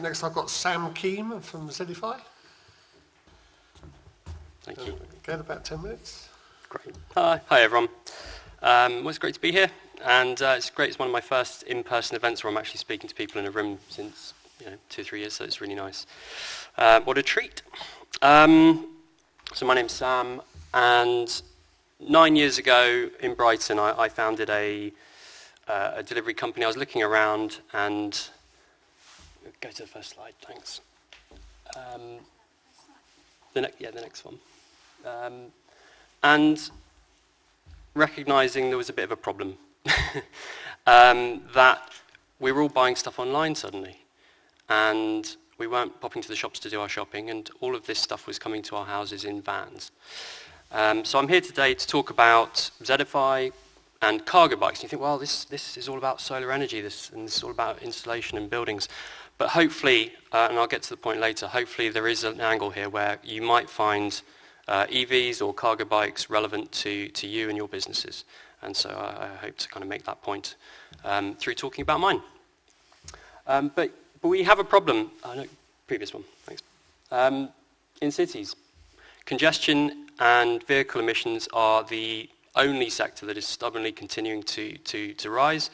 Next I've got Sam Keam from Zedify. Thank you. Again, about 10 minutes. Great. Hi everyone. Well, it's great to be here, and it's great. It's one of my first in-person events where I'm actually speaking to people in a room since 2-3 years, so it's really nice. What a treat. So my name's Sam, and 9 years ago in Brighton, I founded a delivery company. I was looking around, and go to the first slide, thanks. The next one. And recognising there was a bit of a problem, that we were all buying stuff online suddenly, and we weren't popping to the shops to do our shopping, and all of this stuff was coming to our houses in vans. So I'm here today to talk about Zedify and cargo bikes. And you think, well, this is all about solar energy, this is all about installation and buildings. But hopefully, and I'll get to the point later, hopefully there is an angle here where you might find EVs or cargo bikes relevant to you and your businesses. And so I hope to kind of make that point through talking about mine. But we have a problem. No, previous one, thanks. In cities, congestion and vehicle emissions are the only sector that is stubbornly continuing to rise,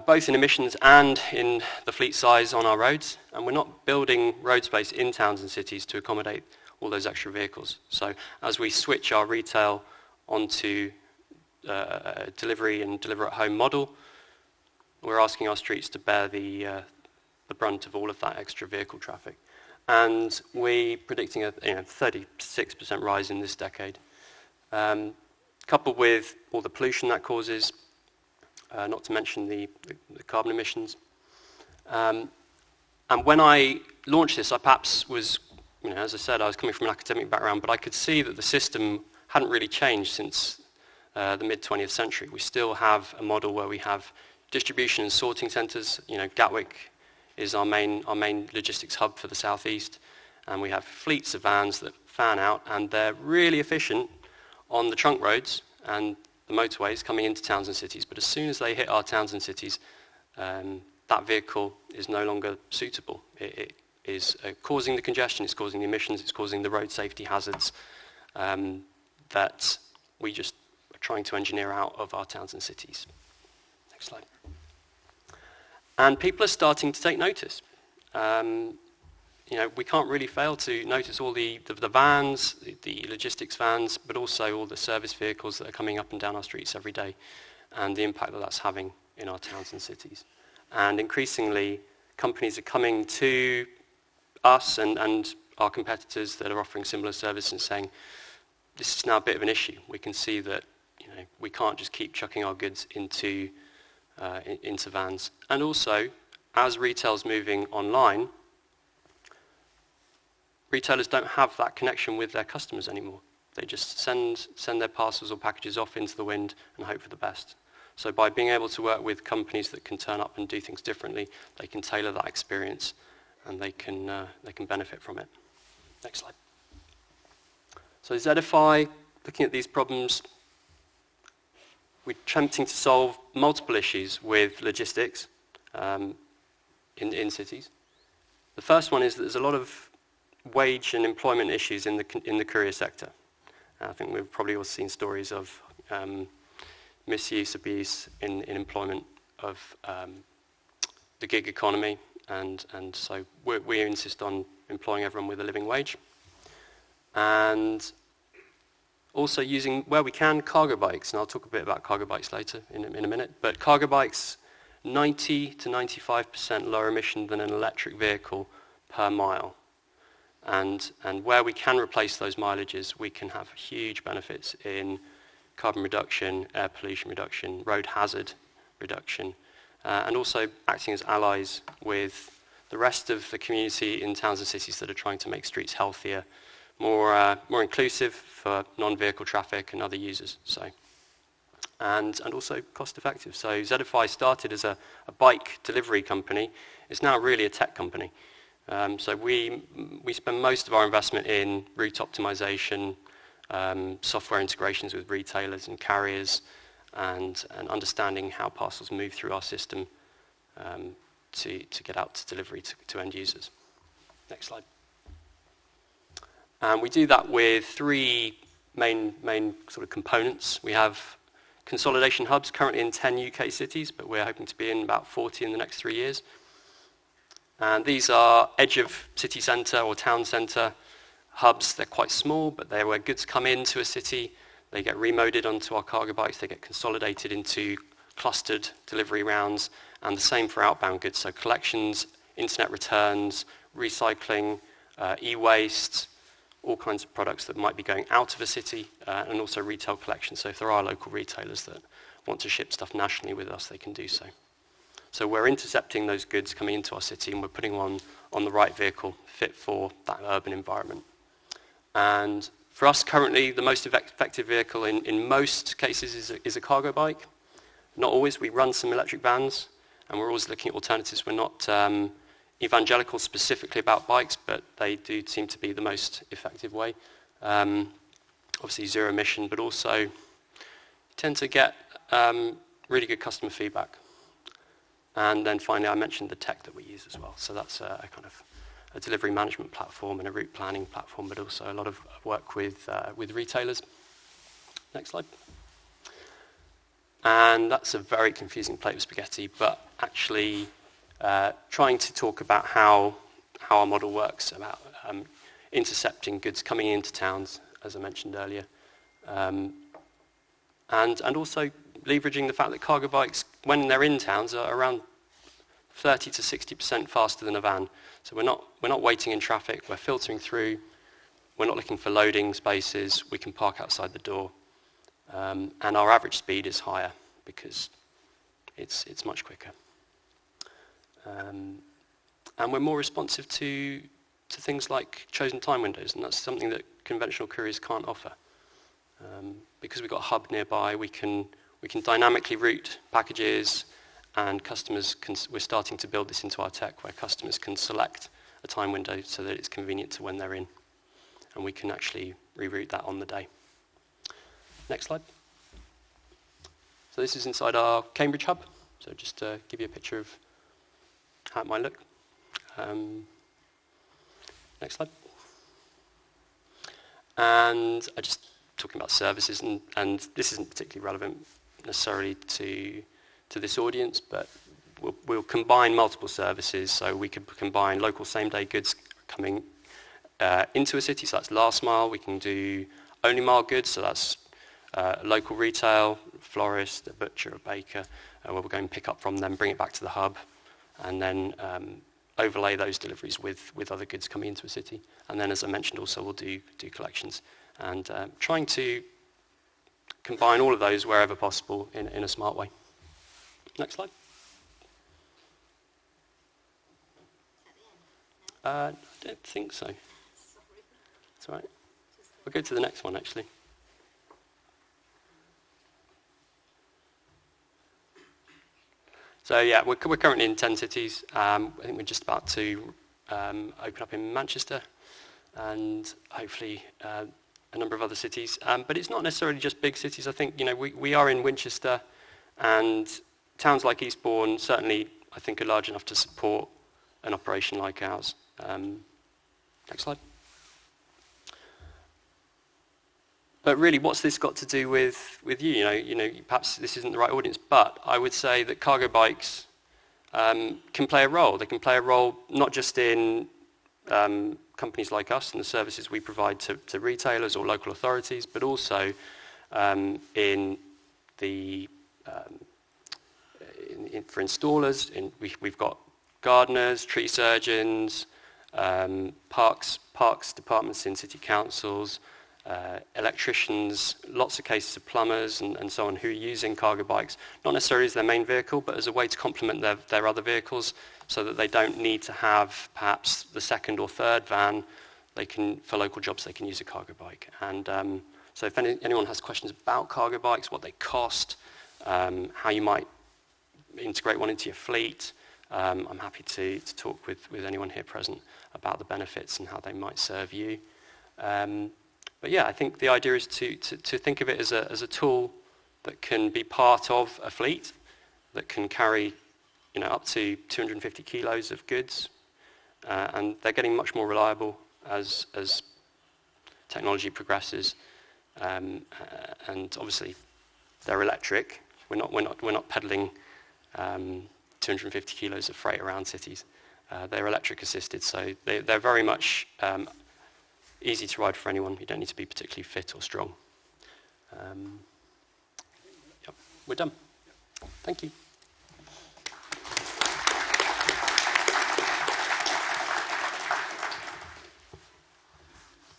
both in emissions and in the fleet size on our roads. And we're not building road space in towns and cities to accommodate all those extra vehicles. So as we switch our retail onto delivery and deliver at home model, we're asking our streets to bear the brunt of all of that extra vehicle traffic. And we're predicting a 36% rise in this decade. Coupled with all the pollution that causes, not to mention the carbon emissions. And when I launched this, I perhaps was, as I said, I was coming from an academic background, but I could see that the system hadn't really changed since the mid-20th century. We still have a model where we have distribution and sorting centres. Gatwick is our main logistics hub for the southeast, and we have fleets of vans that fan out, and they're really efficient on the trunk roads and the motorways coming into towns and cities. But as soon as they hit our towns and cities, that vehicle is no longer suitable. It is causing the congestion, it's causing the emissions, it's causing the road safety hazards that we just are trying to engineer out of our towns and cities. Next slide. And people are starting to take notice. We can't really fail to notice all the vans, the logistics vans, but also all the service vehicles that are coming up and down our streets every day, and the impact that that's having in our towns and cities. And increasingly, companies are coming to us and our competitors that are offering similar services and saying, this is now a bit of an issue. We can see that we can't just keep chucking our goods into vans. And also, as retail's moving online, retailers don't have that connection with their customers anymore. They just send their parcels or packages off into the wind and hope for the best. So by being able to work with companies that can turn up and do things differently, they can tailor that experience and they can benefit from it. Next slide. So Zedify, looking at these problems, we're attempting to solve multiple issues with logistics in cities. The first one is that there's a lot of wage and employment issues in the courier sector. I think we've probably all seen stories of misuse, abuse in employment of the gig economy, and so we insist on employing everyone with a living wage. And also using, where we can, cargo bikes, and I'll talk a bit about cargo bikes later in a minute, but cargo bikes, 90 to 95% lower emission than an electric vehicle per mile. And where we can replace those mileages, we can have huge benefits in carbon reduction, air pollution reduction, road hazard reduction, and also acting as allies with the rest of the community in towns and cities that are trying to make streets healthier, more inclusive for non-vehicle traffic and other users. And also cost effective. So Zedify started as a bike delivery company. It's now really a tech company. So we spend most of our investment in route optimization, software integrations with retailers and carriers, and understanding how parcels move through our system to get out to delivery to end users. Next slide. And we do that with three main sort of components. We have consolidation hubs currently in 10 UK cities, but we're hoping to be in about 40 in the next 3 years. And these are edge of city centre or town centre hubs. They're quite small, but they're where goods come into a city. They get remoded onto our cargo bikes. They get consolidated into clustered delivery rounds, and the same for outbound goods. So collections, internet returns, recycling, e-waste, all kinds of products that might be going out of a city, and also retail collection. So if there are local retailers that want to ship stuff nationally with us, they can do so. So we're intercepting those goods coming into our city, and we're putting them on the right vehicle fit for that urban environment. And for us currently, the most effective vehicle in most cases is a cargo bike. Not always. We run some electric vans, and we're always looking at alternatives. We're not evangelical specifically about bikes, but they do seem to be the most effective way. Obviously zero emission, but also tend to get really good customer feedback. And then finally, I mentioned the tech that we use as well. So that's a kind of a delivery management platform and a route planning platform, but also a lot of work with retailers. Next slide. And that's a very confusing plate of spaghetti, but actually trying to talk about how our model works, about intercepting goods coming into towns, as I mentioned earlier, and also leveraging the fact that cargo bikes, when they're in towns, are around 30 to 60% faster than a van. So we're not waiting in traffic. We're filtering through. We're not looking for loading spaces. We can park outside the door, and our average speed is higher because it's much quicker. And we're more responsive to things like chosen time windows, and that's something that conventional couriers can't offer. Because we've got a hub nearby, we can dynamically route packages, and we're starting to build this into our tech where customers can select a time window so that it's convenient to when they're in, and we can actually reroute that on the day. Next slide. So this is inside our Cambridge hub, so just to give you a picture of how it might look. Next slide. And I just talking about services, and this isn't particularly relevant necessarily to this audience, but we'll combine multiple services. So we could combine local same-day goods coming into a city, so that's last mile. We can do only mile goods, so that's local retail, florist, a butcher, a baker, where we'll go and pick up from them, bring it back to the hub, and then overlay those deliveries with other goods coming into a city. And then, as I mentioned, also we'll do collections, and trying to combine all of those wherever possible in a smart way. Next slide. I don't think so. That's all right. We'll go to the next one, actually. So yeah, we're currently in 10 cities. I think we're just about to open up in Manchester, and hopefully a number of other cities. But it's not necessarily just big cities. I think we are in Winchester, and towns like Eastbourne certainly I think are large enough to support an operation like ours. Next slide. But really, what's this got to do with you? Perhaps this isn't the right audience, but I would say that cargo bikes can play a role. They can play a role not just in companies like us and the services we provide to retailers or local authorities, but also in the for installers. We've got gardeners, tree surgeons, parks departments in city councils, electricians, lots of cases of plumbers and so on who are using cargo bikes, not necessarily as their main vehicle, but as a way to complement their other vehicles, so that they don't need to have perhaps the second or third van. For local jobs, they can use a cargo bike. And so if anyone has questions about cargo bikes, what they cost, how you might integrate one into your fleet, I'm happy to talk with anyone here present about the benefits and how they might serve you. But yeah, I think the idea is to think of it as a tool that can be part of a fleet, that can carry up to 250 kilos of goods, and they're getting much more reliable as technology progresses, and obviously they're electric. We're not peddling 250 kilos of freight around cities. They're electric assisted, so they're very much easy to ride for anyone. You don't need to be particularly fit or strong. Yep, we're done. Thank you.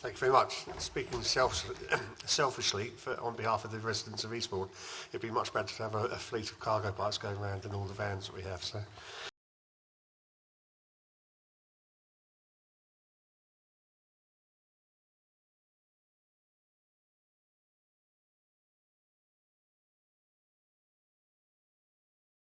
Thank you very much. Speaking selfishly, on behalf of the residents of Eastbourne, it'd be much better to have a fleet of cargo bikes going around than all the vans that we have. So.